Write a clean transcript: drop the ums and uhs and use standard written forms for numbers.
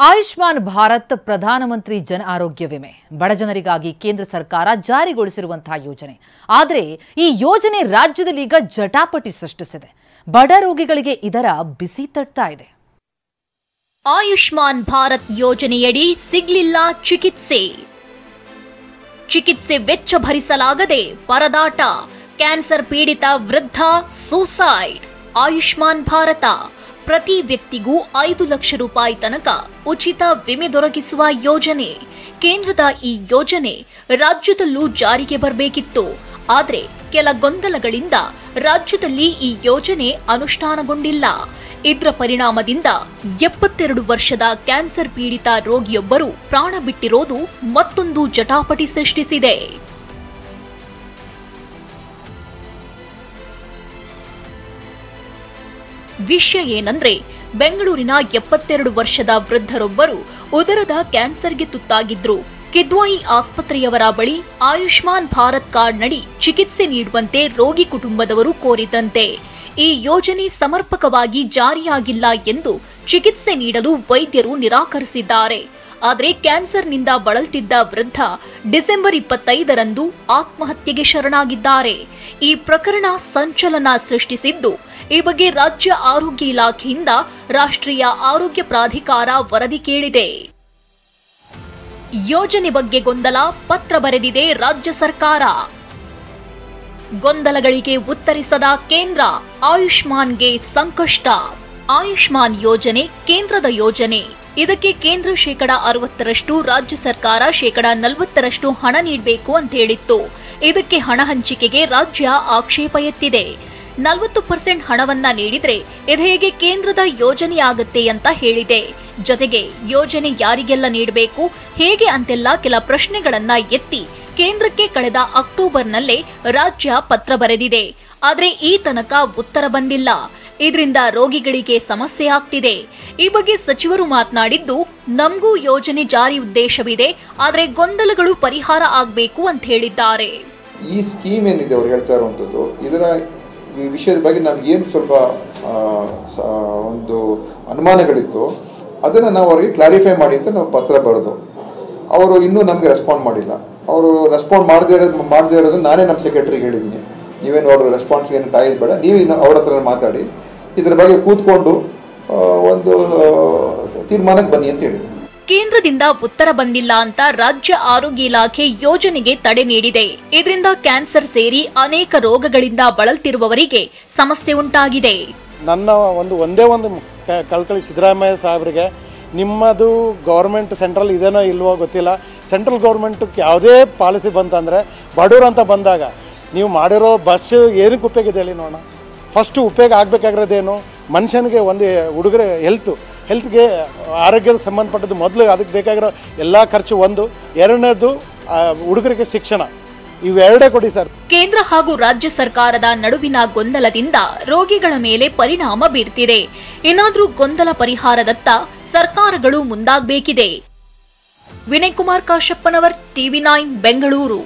ಆಯುಷ್ಮಾನ್ ಭಾರತ್ ಪ್ರಧಾನಮಂತ್ರಿ ಜನ ಆರೋಗ್ಯ ವಿಮೆ ಬಡ ಜನರಿಗಾಗಿ ಕೇಂದ್ರ ಸರ್ಕಾರ ಜಾರಿಗೊಳಿಸಿರುವಂತಹ ಯೋಜನೆ. ಆದರೆ ಈ ಯೋಜನೆ ರಾಜ್ಯದಲ್ಲಿ ಈಗ ಜಟಾಪಟಿ ಸೃಷ್ಟಿಸಿದೆ. ಬಡ ರೋಗಿಗಳಿಗೆ ಇದರ ಬಿಸಿ ತಟ್ತಾ ಇದೆ. ಆಯುಷ್ಮಾನ್ ಭಾರತ್ ಯೋಜನೆಯಡಿ ಸಿಗ್ಲಿಲ್ಲ ಚಿಕಿತ್ಸೆ ವೆಚ್ಚ ಭರಿಸಲಾಗದೆ ಪರದಾಟ, ಕ್ಯಾನ್ಸರ್ ಪೀಡಿತ ವೃದ್ಧ ಸೂಸೈಡ್. ಆಯುಷ್ಮಾನ್ ಭಾರತ ಪ್ರತಿ ವ್ಯಕ್ತಿಗೂ 5 ಲಕ್ಷ ರೂಪಾಯಿ ತನಕ ಉಚಿತ ವಿಮೆ ದೊರಕಿಸುವ ಯೋಜನೆ. ಕೇಂದ್ರದ ಈ ಯೋಜನೆ ರಾಜ್ಯದಲ್ಲೂ ಜಾರಿಗೆ ಬರಬೇಕಿತ್ತು. ಆದರೆ ಕೆಲ ಗೊಂದಲಗಳಿಂದ ರಾಜ್ಯದಲ್ಲಿ ಈ ಯೋಜನೆ ಅನುಷ್ಠಾನಗೊಂಡಿಲ್ಲ. ಇದರ ಪರಿಣಾಮದಿಂದ 72 ವರ್ಷದ ಕ್ಯಾನ್ಸರ್ ಪೀಡಿತ ರೋಗಿಯೊಬ್ಬರು ಪ್ರಾಣ ಬಿಟ್ಟಿರೋದು ಮತ್ತೊಂದು ಜಟಾಪಟಿ ಸೃಷ್ಟಿಸಿದೆ. ವಿಷಯ ಏನಂದ್ರೆ, ಬೆಂಗಳೂರಿನ 72 ವರ್ಷದ ವೃದ್ಧರೊಬ್ಬರು ಉದರದ ಕ್ಯಾನ್ಸರ್ಗೆ ತುತ್ತಾಗಿದ್ರು. ಕಿದ್ವಾಯಿ ಆಸ್ಪತ್ರೆಯವರ ಬಳಿ ಆಯುಷ್ಮಾನ್ ಭಾರತ್ ಕಾರ್ಡ್ ನಡಿ ಚಿಕಿತ್ಸೆ ನೀಡುವಂತೆ ರೋಗಿ ಕುಟುಂಬದವರು ಕೋರಿದ್ರಂತೆ. ಈ ಯೋಜನೆ ಸಮರ್ಪಕವಾಗಿ ಜಾರಿಯಾಗಿಲ್ಲ ಎಂದು ಚಿಕಿತ್ಸೆ ನೀಡಲು ವೈದ್ಯರು ನಿರಾಕರಿಸಿದ್ದಾರೆ. ಆದರೆ ಕ್ಯಾನ್ಸರ್ನಿಂದ ಬಳಲ್ತಿದ್ದ ವೃದ್ಧ ಡಿಸೆಂಬರ್ 25ರಂದು ಆತ್ಮಹತ್ಯೆಗೆ ಶರಣಾಗಿದ್ದಾರೆ. ಈ ಪ್ರಕರಣ ಸಂಚಲನ ಸೃಷ್ಟಿಸಿದ್ದು, ಈ ಬಗ್ಗೆ ರಾಜ್ಯ ಆರೋಗ್ಯ ಇಲಾಖೆಯಿಂದ ರಾಷ್ಟ್ರೀಯ ಆರೋಗ್ಯ ಪ್ರಾಧಿಕಾರ ವರದಿ ಕೇಳಿದೆ. ಯೋಜನೆ ಬಗ್ಗೆ ಗೊಂದಲ, ಪತ್ರ ಬರೆದಿದೆ ರಾಜ್ಯ ಸರ್ಕಾರ. ಗೊಂದಲಗಳಿಗೆ ಉತ್ತರಿಸದ ಕೇಂದ್ರ, ಆಯುಷ್ಮಾನ್ಗೆ ಸಂಕಷ್ಟ. ಆಯುಷ್ಮಾನ್ ಯೋಜನೆ ಕೇಂದ್ರದ ಯೋಜನೆ. ಇದಕ್ಕೆ ಕೇಂದ್ರ ಶೇಕಡ 60ರಷ್ಟು, ರಾಜ್ಯ ಸರ್ಕಾರ ಶೇಕಡ 40ರಷ್ಟು ಹಣ ನೀಡಬೇಕು ಅಂತ ಹೇಳಿತ್ತು. ಇದಕ್ಕೆ ಹಣ ಹಂಚಿಕೆಗೆ ರಾಜ್ಯ ಆಕ್ಷೇಪ ಎತ್ತಿದೆ. 40% ಹಣವನ್ನ ನೀಡಿದ್ರೆ ಇದು ಹೇಗೆ ಕೇಂದ್ರದ ಯೋಜನೆಯಾಗುತ್ತೆ ಅಂತ ಹೇಳಿದೆ. ಜೊತೆಗೆ ಯೋಜನೆ ಯಾರಿಗೆಲ್ಲ ನೀಡಬೇಕು, ಹೇಗೆ ಅಂತೆಲ್ಲ ಕೆಲ ಪ್ರಶ್ನೆಗಳನ್ನ ಎತ್ತಿ ಕೇಂದ್ರಕ್ಕೆ ಕಳೆದ ಅಕ್ಟೋಬರ್ನಲ್ಲೇ ರಾಜ್ಯ ಪತ್ರ ಬರೆದಿದೆ. ಆದ್ರೆ ಈ ತನಕ ಉತ್ತರ ಬಂದಿಲ್ಲ. ಇದರಿಂದ ರೋಗಿಗಳಿಗೆ ಸಮಸ್ಯೆ ಆಗ್ತಿದೆ. ಈ ಬಗ್ಗೆ ಸಚಿವರು ಮಾತನಾಡಿದ್ದು, ನಮಗೂ ಯೋಜನೆ ಜಾರಿ ಉದ್ದೇಶವಿದೆ, ಆದ್ರೆ ಗೊಂದಲಗಳು ಪರಿಹಾರ ಆಗಬೇಕು ಅಂತ ಹೇಳಿದ್ದಾರೆ. ಈ ಸ್ಕೀಮ್ ಏನಿದೆ ಅವರು ಹೇಳ್ತಾ ಇರುವಂಥದ್ದು, ಇದರ ವಿಷಯದ ಬಗ್ಗೆ ನಮ್ಗೆ ಏನು ಸ್ವಲ್ಪ ಒಂದು ಅನುಮಾನಗಳಿತ್ತು, ಅದನ್ನು ನಾವು ಅವರಿಗೆ ಕ್ಲಾರಿಫೈ ಮಾಡಿ ಅಂತ ನಾವು ಪತ್ರ ಬರೆದು, ಅವರು ಇನ್ನೂ ನಮಗೆ ರೆಸ್ಪಾಂಡ್ ಮಾಡಿಲ್ಲ. ಅವರು ರೆಸ್ಪಾಂಡ್ ಮಾಡದೇ ಇರೋದು ನಾನೇ ನಮ್ಮ ಸೆಕ್ರೆಟರಿಗೆ ಹೇಳಿದ್ದೀನಿ, ನೀವೇನು ಅವ್ರ ರೆಸ್ಪಾನ್ಸ್ಗೆ ಏನು ಕಾಯೋದು ಬೇಡ, ನೀವೇನು ಅವ್ರ ಹತ್ರ ಮಾತಾಡಿ ಇದರ ಬಗ್ಗೆ ಕೂತ್ಕೊಂಡು ಒಂದು ತೀರ್ಮಾನಕ್ಕೆ ಬನ್ನಿ ಅಂತ ಹೇಳಿದ್ದೀನಿ. ಕೇಂದ್ರದಿಂದ ಉತ್ತರ ಬಂದಿಲ್ಲ ಅಂತ ರಾಜ್ಯ ಆರೋಗ್ಯ ಇಲಾಖೆ ಯೋಜನೆಗೆ ತಡೆ ನೀಡಿದೆ. ಇದರಿಂದ ಕ್ಯಾನ್ಸರ್ ಸೇರಿ ಅನೇಕ ರೋಗಗಳಿಂದ ಬಳಲ್ತಿರುವವರಿಗೆ ಸಮಸ್ಯೆ ಉಂಟಾಗಿದೆ. ನನ್ನ ಒಂದೇ ಒಂದು ಕಳ್ಕಳಿ ಸಿದ್ದರಾಮಯ್ಯ ಸಾಹೇಬ್ರಿಗೆ, ನಿಮ್ಮದು ಗೌರ್ಮೆಂಟ್ ಸೆಂಟ್ರಲ್ ಇದೇನೋ ಇಲ್ವೋ ಗೊತ್ತಿಲ್ಲ, ಸೆಂಟ್ರಲ್ ಗೌರ್ಮೆಂಟಕ್ಕೆ ಯಾವುದೇ ಪಾಲಿಸಿ ಬಂತಂದರೆ ಬಡವರು ಅಂತ ಬಂದಾಗ ನೀವು ಮಾಡಿರೋ ಬಸ್ ಏನಕ್ಕೆ ಉಪಯೋಗ ಇದೆ ಹೇಳಿ ನೋಡೋಣ. ಫಸ್ಟು ಉಪಯೋಗ ಆಗಬೇಕಾಗಿರೋದೇನು, ಮನುಷ್ಯನಿಗೆ ಒಂದು ಹುಡುಗರ ಹೆಲ್ತ್ಗೆ ಆರೋಗ್ಯಕ್ಕೆ ಸಂಬಂಧಪಟ್ಟದ್ದು ಮೊದಲು, ಅದಕ್ಕೆ ಬೇಕಾಗಿರೋ ಎಲ್ಲ ಖರ್ಚು ಒಂದು, ಎರಡನೇದು ಹುಡುಗರಿಗೆ ಶಿಕ್ಷಣ, ಇವೆರಡೇ ಕೊಡಿ ಸರ್. ಕೇಂದ್ರ ಹಾಗೂ ರಾಜ್ಯ ಸರ್ಕಾರದ ನಡುವಿನ ಗೊಂದಲದಿಂದ ರೋಗಿಗಳ ಮೇಲೆ ಪರಿಣಾಮ ಬೀರ್ತಿದೆ. ಏನಾದರೂ ಗೊಂದಲ ಪರಿಹಾರದತ್ತ ಸರ್ಕಾರಗಳು ಮುಂದಾಗಬೇಕಿದೆ. ವಿನಯ್ ಕುಮಾರ್ ಕಾಶಪ್ಪನವರ್, TV9 ಬೆಂಗಳೂರು.